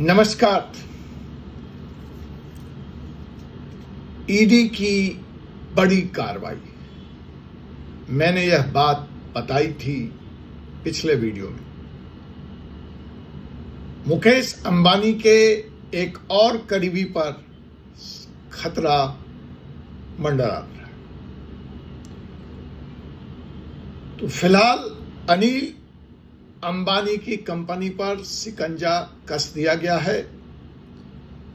नमस्कार। ईडी की बड़ी कार्रवाई, मैंने यह बात बताई थी पिछले वीडियो में। मुकेश अंबानी के एक और करीबी पर खतरा मंडरा रहा है। तो फिलहाल अनिल अंबानी की कंपनी पर शिकंजा कस दिया गया है।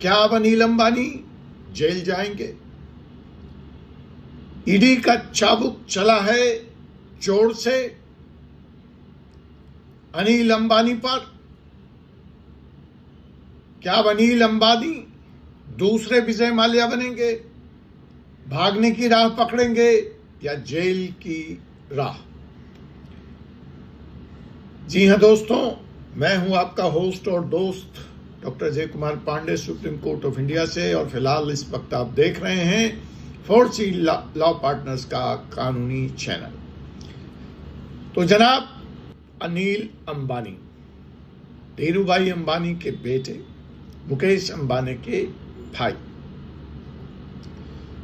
क्या अब अनिल अंबानी जेल जाएंगे? ईडी का चाबुक चला है जोर से अनिल अंबानी पर। क्या अब अनिल अंबानी दूसरे विजय माल्या बनेंगे, भागने की राह पकड़ेंगे या जेल की राह? जी हां दोस्तों, मैं हूं आपका होस्ट और दोस्त doctor Jay Kumar Pandey, supreme court of India से। और फिलहाल इस वक्त आप देख रहे हैं 4C लॉ पार्टनर्स का कानूनी चैनल। तो जनाब, अनिल अंबानी धीरूभाई अंबानी के बेटे, मुकेश अंबानी के भाई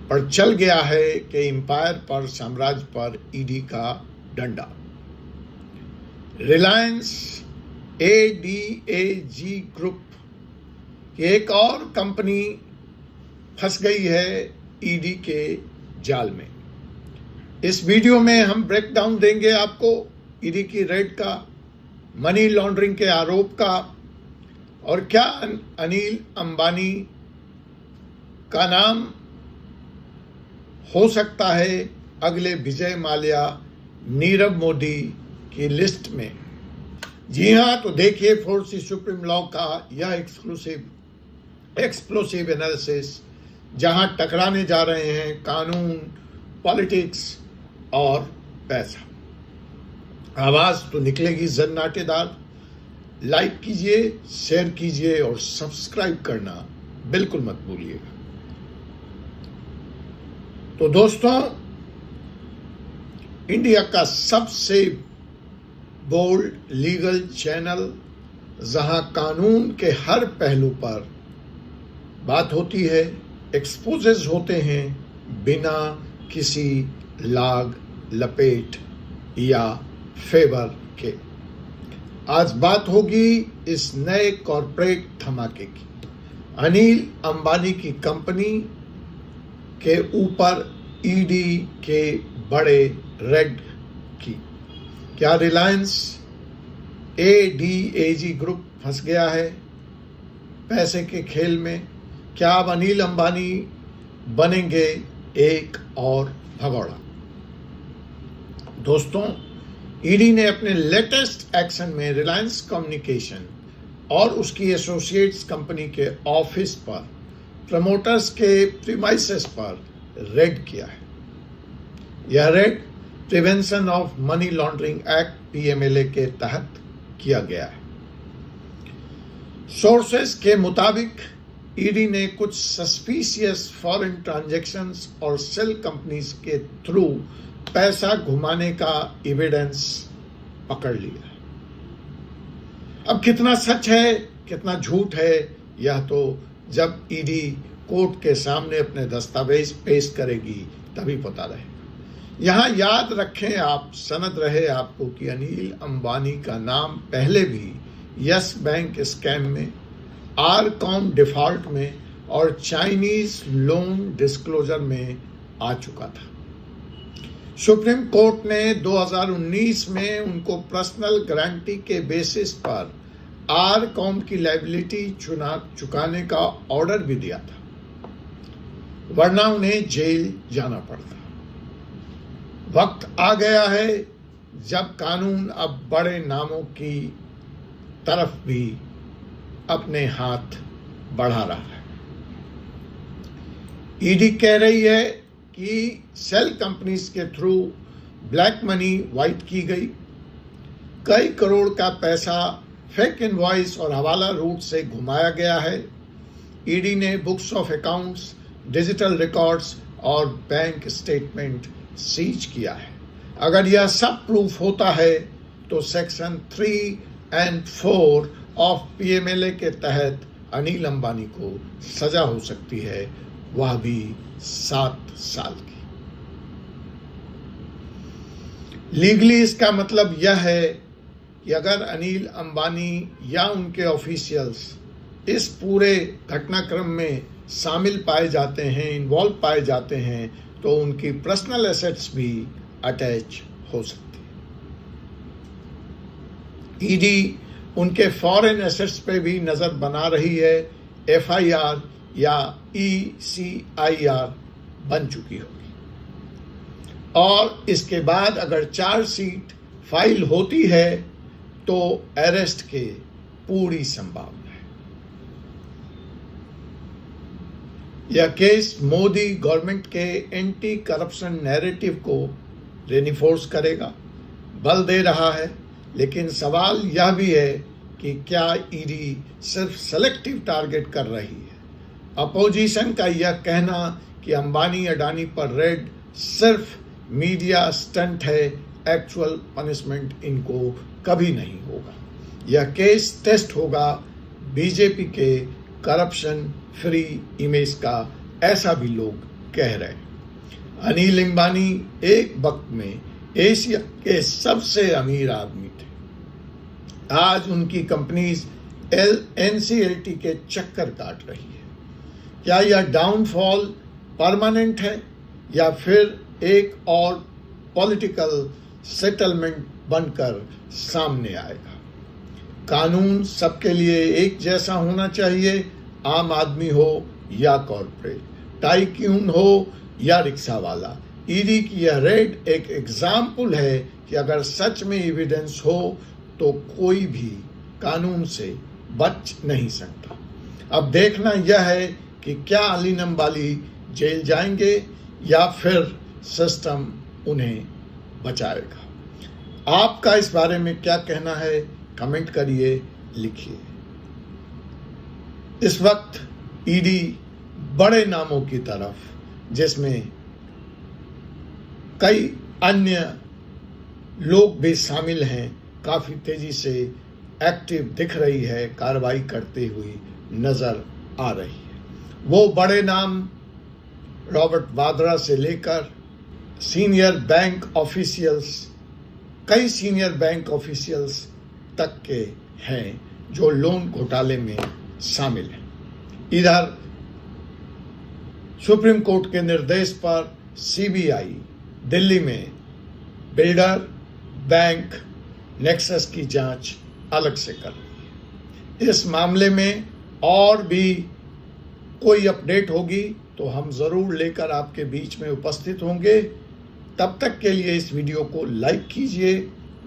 पर चल गया है कि एम्पायर पर, साम्राज्य पर ईडी का डंडा। रिलायंस ADAG ग्रुप की एक और कंपनी फंस गई है ईडी के जाल में। इस वीडियो में हम ब्रेकडाउन देंगे आपको ईडी की रेड का, मनी लॉन्ड्रिंग के आरोप का, और क्या अनिल अंबानी का नाम हो सकता है अगले विजय माल्या, नीरव मोदी की लिस्ट में। जी हां, तो देखिए 4C सुप्रीम लॉ का यह एक्सप्लोसिव एनालिसिस, जहां टकराने जा रहे हैं कानून, पॉलिटिक्स और पैसा। आवाज तो निकलेगी जन्नाटेदार। लाइक कीजिए, शेयर कीजिए और सब्सक्राइब करना बिल्कुल मत भूलिएगा। तो दोस्तों, इंडिया का सबसे बोल्ड लीगल चैनल, जहां कानून के हर पहलू पर बात होती है, एक्सपोजेस होते हैं बिना किसी लाग लपेट या फेवर के। आज बात होगी इस नए कॉर्पोरेट धमाके की, अनिल अंबानी की कंपनी के ऊपर ईडी के बड़े रेड की। क्या रिलायंस ADAG ग्रुप फंस गया है पैसे के खेल में? क्या अब अनिल अंबानी बनेंगे एक और भगोड़ा? दोस्तों, ईडी ने अपने लेटेस्ट एक्शन में रिलायंस कम्युनिकेशन और उसकी एसोसिएट्स कंपनी के ऑफिस पर, प्रमोटर्स के प्रीमाइसेस पर रेड किया है। यह red prevention of money laundering act PMLA के तहत किया गया है। सोर्सेस के मुताबिक ईडी ने कुछ सस्पिशियस फॉरेन ट्रांजैक्शंस और सेल कंपनीज के थ्रू पैसा घुमाने का एविडेंस पकड़ लिया है। अब कितना सच है, कितना झूठ है, यह तो जब ईडी कोर्ट के सामने अपने दस्तावेज पेश करेगी तभी पता रहेगा। यहां याद रखें आप, सनद रहे आपको, कि अनिल अंबानी का नाम पहले भी यस बैंक स्कैम में, आरकॉम डिफॉल्ट में और चाइनीज लोन डिस्क्लोजर में आ चुका था। सुप्रीम कोर्ट ने 2019 में उनको पर्सनल गारंटी के बेसिस पर आरकॉम की लायबिलिटी चुकाने का ऑर्डर भी दिया था, वरना उन्हें जेल जाना पड़ता। वक्त आ गया है जब कानून अब बड़े नामों की तरफ भी अपने हाथ बढ़ा रहा है। ईडी कह रही है कि सेल कंपनीज के थ्रू ब्लैक मनी वाइट की गई, कई करोड़ का पैसा फेक इनवॉइस और हवाला रूट से घुमाया गया है। ईडी ने books of accounts, digital records और बैंक स्टेटमेंट सीज किया है। अगर यह सब प्रूफ होता है तो सेक्शन 3 and 4 ऑफ पीएमएलए के तहत अनिल अंबानी को सजा हो सकती है, वह भी 7 साल की। लीगली इसका मतलब यह है कि अगर अनिल अंबानी या उनके ऑफिशियल्स इस पूरे घटनाक्रम में शामिल पाए जाते हैं, इन्वॉल्व पाए जाते हैं, तो उनकी पर्सनल एसेट्स भी अटैच हो सकती है। ईडी उनके फॉरेन एसेट्स पे भी नजर बना रही है। एफआईआर या ईसीआईआर बन चुकी होगी और इसके बाद अगर चार्जशीट फाइल होती है तो अरेस्ट के पूरी संभावना है। यह केस मोदी गवर्नमेंट के एंटी करप्शन नैरेटिव को रेनिफोर्स करेगा, बल दे रहा है। लेकिन सवाल यह भी है कि क्या ईडी सिर्फ सेलेक्टिव टारगेट कर रही है? अपोजिशन का यह कहना कि अंबानी अडानी पर रेड सिर्फ मीडिया स्टंट है, एक्चुअल पनिशमेंट इनको कभी नहीं होगा। यह केस टेस्ट होगा बीजेपी के करप्शन फ्री इमेज का, ऐसा भी लोग कह रहे हैं। अनिल अंबानी एक वक्त में एशिया के सबसे अमीर आदमी थे। आज उनकी कंपनीज एनसीएलटी के चक्कर काट रही है। क्या यह डाउनफॉल परमानेंट है या फिर एक और पॉलिटिकल सेटलमेंट बनकर सामने आएगा? कानून सबके लिए एक जैसा होना चाहिए, आम आदमी हो या कॉर्पोरेट, टाइकून हो या रिक्शा वाला। ईडी की यह रेड एक एग्जाम्पल है कि अगर सच में एविडेंस हो तो कोई भी कानून से बच नहीं सकता। अब देखना यह है कि क्या अनिल अंबानी जेल जाएंगे या फिर सिस्टम उन्हें बचाएगा। आपका इस बारे में क्या कहना है? कमेंट करिए, लिखिए। इस वक्त ईडी बड़े नामों की तरफ, जिसमें कई अन्य लोग भी शामिल हैं, काफी तेजी से एक्टिव दिख रही है, कार्रवाई करते हुए नजर आ रही है। वो बड़े नाम रॉबर्ट वाड्रा से लेकर सीनियर बैंक ऑफिशियल्स, कई सीनियर बैंक ऑफिशियल्स तक के हैं जो लोन घोटाले में शामिल हैं। इधर सुप्रीम कोर्ट के निर्देश पर सीबीआई दिल्ली में बिल्डर बैंक नेक्सस की जांच अलग से कर रही है। इस मामले में और भी कोई अपडेट होगी तो हम जरूर लेकर आपके बीच में उपस्थित होंगे। तब तक के लिए इस वीडियो को लाइक कीजिए,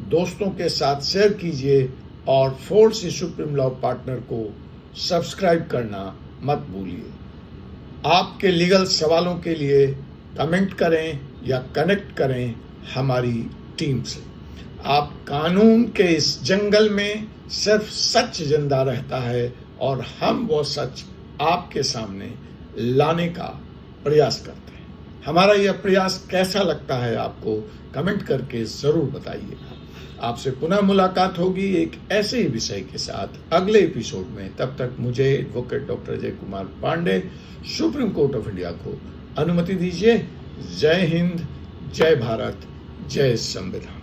दोस्तों के साथ शेयर कीजिए और फोर्स सुप्रीम लॉ पार्टनर को सब्सक्राइब करना मत भूलिए। आपके लीगल सवालों के लिए कमेंट करें या कनेक्ट करें हमारी टीम से। आप कानून के इस जंगल में सिर्फ सच जिंदा रहता है और हम वो सच आपके सामने लाने का प्रयास करते हैं। हमारा यह प्रयास कैसा लगता है आपको कमेंट करके जरूर बताइएगा। आपसे पुनः मुलाकात होगी एक ऐसे ही विषय के साथ अगले एपिसोड में। तब तक मुझे advocate doctor Ajay Kumar Pandey supreme court of India को अनुमति दीजिए। जय हिंद, जय भारत, जय संविधान।